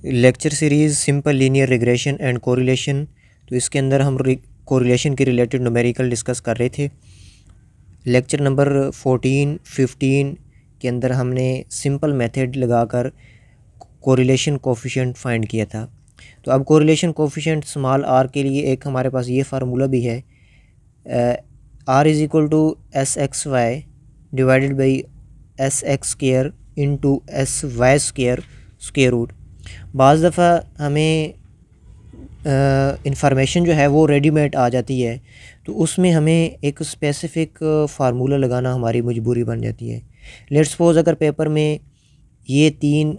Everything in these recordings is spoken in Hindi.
Lecture series simple linear regression and correlation. तो इसके अंदर हम कोरिलेशन के रिलेटेड न्यूमेरिकल डिस्कस कर रहे थे। लेक्चर नंबर 14-15 के अंदर हमने सिंपल मेथड लगाकर कोरिलेशन कोफिशिएंट फाइंड किया था। तो अब कोरिलेशन कोफिशिएंट स्मॉल आर के लिए एक हमारे पास ये फार्मूला भी है, R is equal to S x Y divided by S x square into S Y square square root. बाज़ दफ़ा हमें इंफॉर्मेशन जो है वो रेडीमेड आ जाती है, तो उसमें हमें एक स्पेसिफ़िक फार्मूला लगाना हमारी मजबूरी बन जाती है। लेट्स सपोज अगर पेपर में ये 3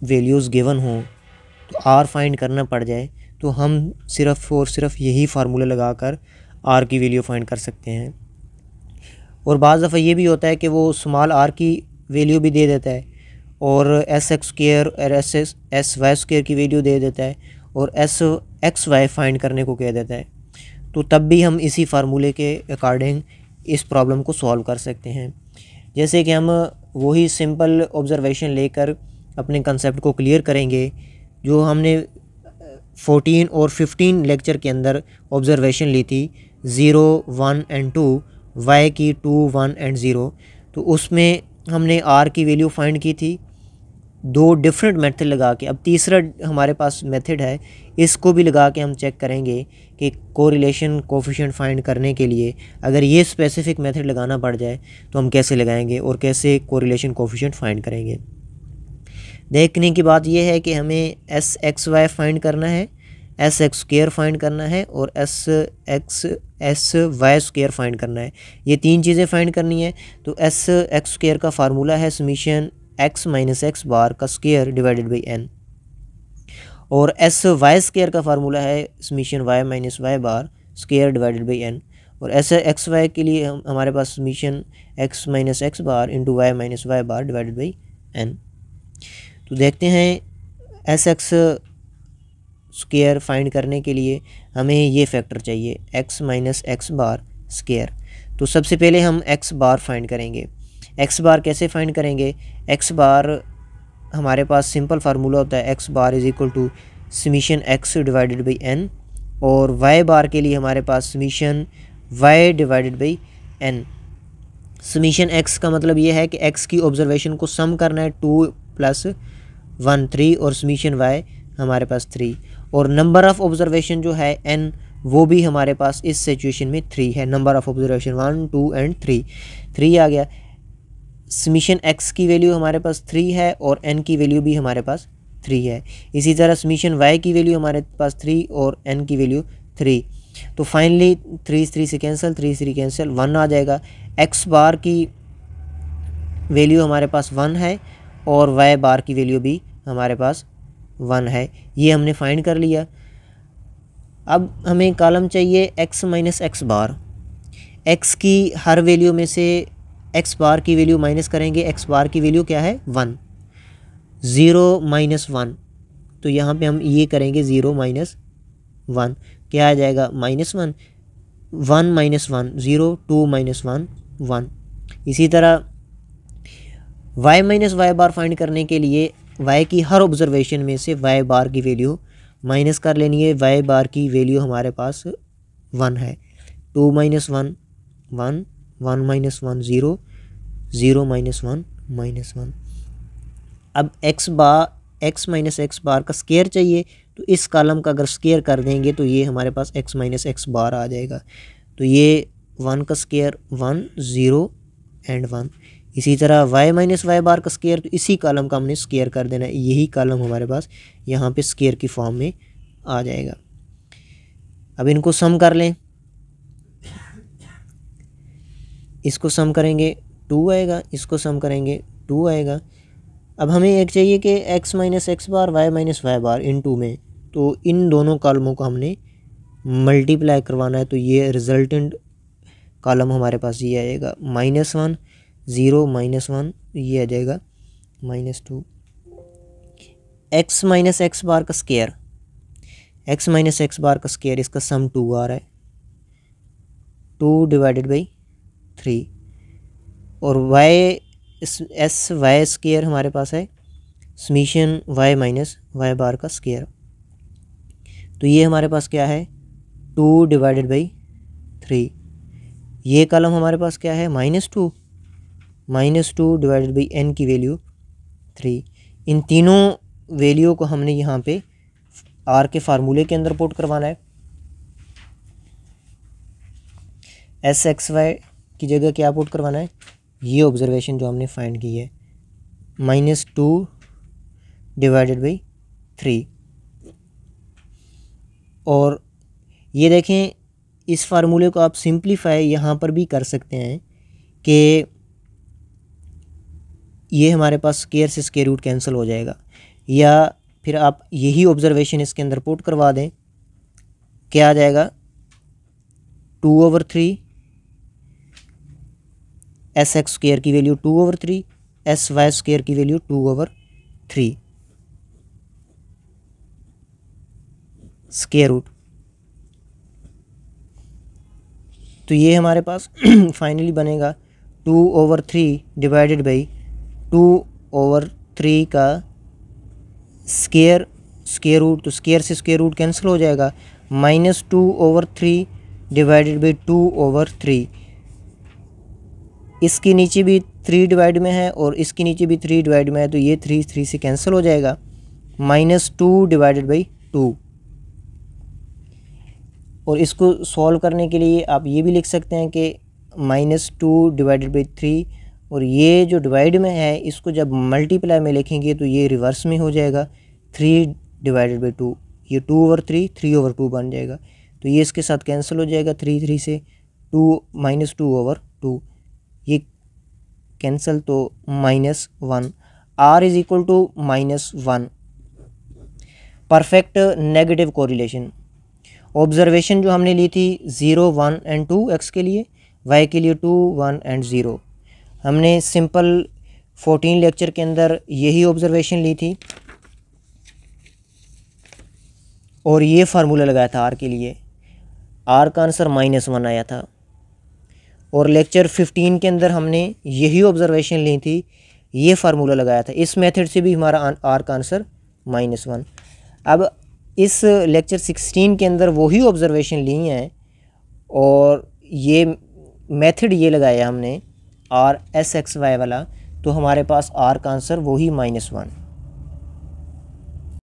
वैल्यूज़ गिवन हों तो आर फाइंड करना पड़ जाए, तो हम सिर्फ़ और सिर्फ यही फार्मूला लगाकर आर की वैल्यू फाइंड कर सकते हैं। और बाज़ दफ़ा ये भी होता है कि वो स्मॉल आर की वैल्यू भी दे देता है और एस एक्स स्क्वायर और एस वाई स्क्वायर की वैल्यू दे देता है और एस एक्स वाई फाइंड करने को कह देता है। तो तब भी हम इसी फार्मूले के अकॉर्डिंग इस प्रॉब्लम को सॉल्व कर सकते हैं। जैसे कि हम वही सिंपल ऑब्ज़र्वेशन लेकर अपने कंसेप्ट को क्लियर करेंगे जो हमने 14 और 15 लेक्चर के अंदर ऑब्ज़र्वेशन ली थी, 0, 1 एंड 2, वाई की 2, 1 एंड 0। तो उसमें हमने आर की वैल्यू फाइंड की थी 2 डिफरेंट मेथड लगा के। अब तीसरा हमारे पास मेथड है, इसको भी लगा के हम चेक करेंगे कि कोरिलेशन कोफिशिएंट फाइंड करने के लिए अगर ये स्पेसिफिक मेथड लगाना पड़ जाए तो हम कैसे लगाएंगे और कैसे कोरिलेशन कोफिशिएंट फाइंड करेंगे। देखने की बात यह है कि हमें एस एक्स वाई फाइंड करना है, एस एक्स स्क्वायर फाइंड करना है और एस वाई स्क्वायर फाइंड करना है। ये 3 चीज़ें फाइंड करनी है। तो एस एक्स स्क्वायर का फार्मूला है summation x minus x bar का स्क्वायर डिवाइडेड बाई एन, और एस वाई स्क्वायर का फार्मूला है summation y minus y bar square divided by n, और एस एक्स वाई के लिए हमारे पास summation x minus x bar into y minus y bar divided by n. तो देखते हैं एस एक्स स्क्वायर फाइंड करने के लिए हमें ये फैक्टर चाहिए x minus x bar square. तो सबसे पहले हम एक्स बार फाइंड करेंगे। एक्स बार कैसे फाइंड करेंगे? एक्स बार हमारे पास सिंपल फार्मूला होता है x bar is equal to summation x divided by n, और वाई बार के लिए हमारे पास summation y divided by n. Summation x का मतलब ये है कि एक्स की ऑब्जर्वेशन को सम करना है, 2 + 1 3, और समीशन वाई हमारे पास 3, और नंबर ऑफ़ ऑब्जर्वेशन जो है एन वो भी हमारे पास इस सिचुएशन में 3 है। नंबर ऑफ़ ऑब्जर्वेशन 1 2 एंड 3 आ गया। समीशन एक्स की वैल्यू हमारे पास 3 है और एन की वैल्यू भी हमारे पास 3 है। इसी तरह समीशन वाई की वैल्यू हमारे पास 3 और एन की वैल्यू 3। तो फाइनली 3 से कैंसिल, 3 कैंसिल, 1 आ जाएगा। एक्स बार की वैल्यू हमारे पास 1 है और वाई बार की वैल्यू भी हमारे पास 1 है। ये हमने फाइंड कर लिया। अब हमें कॉलम चाहिए एक्स माइनस एक्स बार। एक्स की हर वैल्यू में से एक्स बार की वैल्यू माइनस करेंगे। एक्स बार की वैल्यू क्या है? 1। 0 - 1, तो यहाँ पे हम ये करेंगे 0 - 1, क्या आ जाएगा? -1, 1 - 1 0, 2 - 1 1। इसी तरह y माइनस वाई बार फाइंड करने के लिए y की हर ऑब्जर्वेशन में से y बार की वैल्यू माइनस कर लेनी है। y बार की वैल्यू हमारे पास 1 है। 2 - 1 1, 1 - 1 0, 0 - 1 -1। अब x माइनस एक्स बार का स्क्वायर चाहिए, तो इस कॉलम का अगर स्क्वायर कर देंगे तो ये हमारे पास x माइनस एक्स बार आ जाएगा। तो ये 1 का स्क्वायर 1 0 एंड 1। इसी तरह y माइनस वाई बार का स्क्वायर, तो इसी कॉलम का हमने स्क्वायर कर देना है। यही कॉलम हमारे पास यहाँ पे स्क्वायर की फॉर्म में आ जाएगा। अब इनको सम कर लें, इसको सम करेंगे 2 आएगा, इसको सम करेंगे 2 आएगा। अब हमें एक चाहिए कि x माइनस एक्स बार वाई माइनस वाई बार इन 2 में, तो इन दोनों कॉलमों को हमने मल्टीप्लाई करवाना है। तो ये रिजल्टेंट कॉलम हमारे पास ये आएगा -1 0 -1, ये आ जाएगा -2। x माइनस एक्स बार का square, x minus x bar का स्क्वायर, इसका सम 2 आ रहा है, 2 डिवाइडेड बाई 3, और y एस वाई स्क्वायर हमारे पास है समीशन y माइनस y बार का स्क्वायर। तो ये हमारे पास क्या है 2 डिवाइडेड बाई 3। ये कॉलम हमारे पास क्या है -2 डिवाइडेड बाई n की वैल्यू 3। इन तीनों वैल्यू को हमने यहाँ पे r के फार्मूले के अंदर पुट करवाना है। SXY की जगह क्या पुट करवाना है, ये ऑब्जर्वेशन जो हमने फाइंड की है -2 डिवाइडेड बाई 3। और ये देखें इस फार्मूले को आप सिंप्लीफाई यहाँ पर भी कर सकते हैं कि ये हमारे पास स्क्वायर से स्क्वायर रूट कैंसिल हो जाएगा, या फिर आप यही ऑब्जर्वेशन इसके अंदर पुट करवा दें। क्या आ जाएगा 2/3 SX स्क्वायर की वैल्यू 2/3, SY स्क्वायर की वैल्यू 2/3 स्क्वायर रूट। तो ये हमारे पास फाइनली बनेगा 2/3 डिवाइडेड बाई 2/3 का स्क्वायर रूट। तो स्क्वायर से स्क्वायर रूट कैंसिल हो जाएगा, -2/3 डिवाइडेड बाई 2/3। इसके नीचे भी 3 डिवाइड में है और इसके नीचे भी 3 डिवाइड में है, तो ये 3 से कैंसिल हो जाएगा, -2 डिवाइडेड बाई 2। और इसको सॉल्व करने के लिए आप ये भी लिख सकते हैं कि -2 डिवाइडेड बाई 3, और ये जो डिवाइड में है इसको जब मल्टीप्लाई में लिखेंगे तो ये रिवर्स में हो जाएगा 3 डिवाइडेड बाई 2। ये 2/3 3/2 बन जाएगा, तो ये इसके साथ कैंसिल हो जाएगा 3 से, 2 ये कैंसिल, तो -1। R is equal to -1। Perfect negative correlation. Observation जो हमने ली थी 0, 1 एंड 2 x के लिए, y के लिए 2, 1 एंड 0। हमने सिंपल 14 लेक्चर के अंदर यही ऑब्जर्वेशन ली थी और ये फार्मूला लगाया था r के लिए। r का आंसर -1 आया था। और लेक्चर 15 के अंदर हमने यही ऑब्जर्वेशन ली थी, ये फार्मूला लगाया था। इस मेथड से भी हमारा r का आंसर -1। अब इस लेक्चर 16 के अंदर वही ऑब्जर्वेशन ली हैं और ये मेथड ये लगाया हमने RSXY वाला, तो हमारे पास r का आंसर वही -1।